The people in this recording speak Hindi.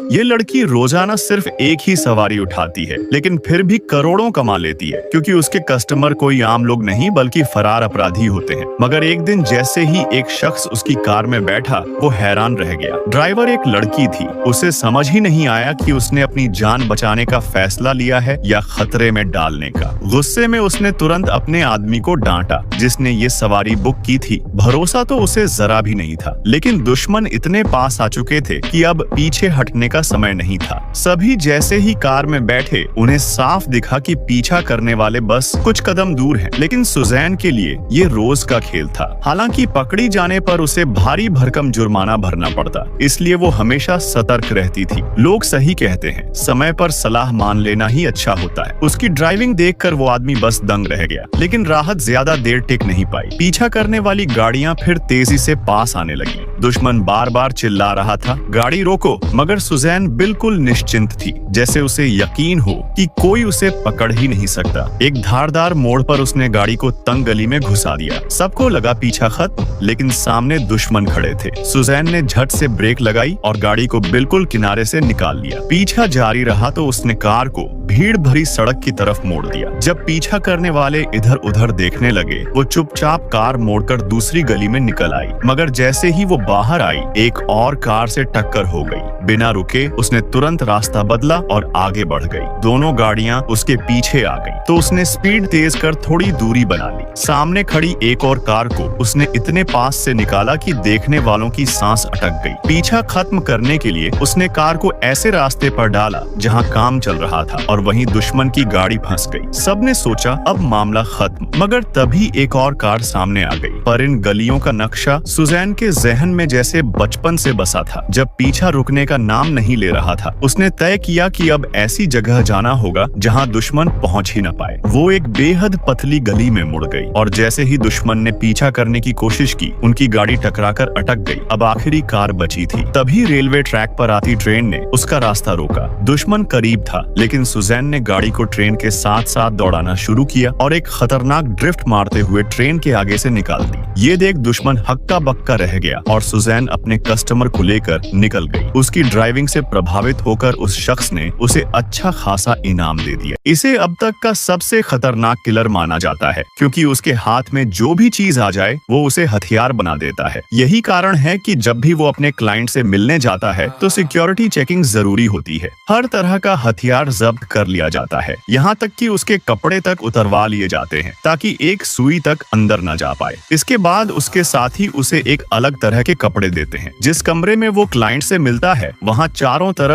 ये लड़की रोजाना सिर्फ एक ही सवारी उठाती है, लेकिन फिर भी करोड़ों कमा लेती है, क्योंकि उसके कस्टमर कोई आम लोग नहीं बल्कि फरार अपराधी होते हैं। मगर एक दिन जैसे ही एक शख्स उसकी कार में बैठा, वो हैरान रह गया। ड्राइवर एक लड़की थी। उसे समझ ही नहीं आया कि उसने अपनी जान बचाने का फैसला लिया है या खतरे में डालने का। गुस्से में उसने तुरंत अपने आदमी को डांटा जिसने ये सवारी बुक की थी। भरोसा तो उसे जरा भी नहीं था, लेकिन दुश्मन इतने पास आ चुके थे कि अब पीछे हटने का समय नहीं था। सभी जैसे ही कार में बैठे, उन्हें साफ दिखा कि पीछा करने वाले बस कुछ कदम दूर हैं। लेकिन सुजैन के लिए ये रोज का खेल था। हालांकि पकड़ी जाने पर उसे भारी भरकम जुर्माना भरना पड़ता, इसलिए वो हमेशा सतर्क रहती थी। लोग सही कहते हैं, समय पर सलाह मान लेना ही अच्छा होता है। उसकी ड्राइविंग देखकर वो आदमी बस दंग रह गया, लेकिन राहत ज्यादा देर टिक नहीं पाई। पीछा करने वाली गाड़ियां फिर तेजी से पास आने लगी। दुश्मन बार बार चिल्ला रहा था, गाड़ी रोको, मगर सुजैन बिल्कुल निश्चिंत थी, जैसे उसे यकीन हो कि कोई उसे पकड़ ही नहीं सकता। एक धारदार मोड़ पर उसने गाड़ी को तंग गली में घुसा दिया। सबको लगा पीछा खत्म, लेकिन सामने दुश्मन खड़े थे। सुजैन ने झट से ब्रेक लगाई और गाड़ी को बिल्कुल किनारे से निकाल लिया। पीछा जारी रहा तो उसने कार को भीड़ भरी सड़क की तरफ मोड़ दिया। जब पीछा करने वाले इधर उधर देखने लगे, वो चुपचाप कार मोड़कर दूसरी गली में निकल आई। मगर जैसे ही वो बाहर आई, एक और कार से टक्कर हो गई। बिना रुके उसने तुरंत रास्ता बदला और आगे बढ़ गई। दोनों गाड़ियां उसके पीछे आ गई, तो उसने स्पीड तेज कर थोड़ी दूरी बना ली। सामने खड़ी एक और कार को उसने इतने पास से निकाला कि देखने वालों की सांस अटक गई। पीछा खत्म करने के लिए उसने कार को ऐसे रास्ते पर डाला जहां काम चल रहा था, और वहीं दुश्मन की गाड़ी फंस गई। सबने सोचा अब मामला खत्म, मगर तभी एक और कार सामने आ गई। पर इन गलियों का नक्शा सुजैन के जहन में जैसे बचपन से बसा था। जब पीछा रुकने का नाम नहीं ले रहा था, उसने तय किया कि अब ऐसी जगह जाना होगा जहां दुश्मन पहुंच ही न पाए। वो एक बेहद पतली गली में मुड़ गई, और जैसे ही दुश्मन ने पीछा करने की कोशिश की, उनकी गाड़ी टकराकर अटक गई। अब आखिरी कार बची थी। तभी रेलवे ट्रैक पर आती ट्रेन ने उसका रास्ता रोका। दुश्मन करीब था, लेकिन सुजैन ने गाड़ी को ट्रेन के साथ साथ दौड़ाना शुरू किया और एक खतरनाक ड्रिफ्ट मारते हुए ट्रेन के आगे से निकाल दी। ये देख दुश्मन हक्का बक्का रह गया और सुजैन अपने कस्टमर को लेकर निकल गई। उसकी ड्राइविंग से प्रभावित होकर उस शख्स ने उसे अच्छा खासा इनाम दे दिया। इसे अब तक का सबसे खतरनाक किलर माना जाता है, क्योंकि उसके हाथ में जो भी चीज आ जाए वो उसे हथियार बना देता है। यही कारण है कि जब भी वो अपने क्लाइंट से मिलने जाता है तो सिक्योरिटी चेकिंग जरूरी होती है। हर तरह का हथियार जब्त कर लिया जाता है, यहाँ तक कि उसके कपड़े तक उतरवा लिए जाते हैं ताकि एक सुई तक अंदर न जा पाए। इसके बाद उसके साथ ही उसे एक अलग तरह के कपड़े देते हैं। जिस कमरे में वो क्लाइंट से मिलता है, वहाँ चारों तरफ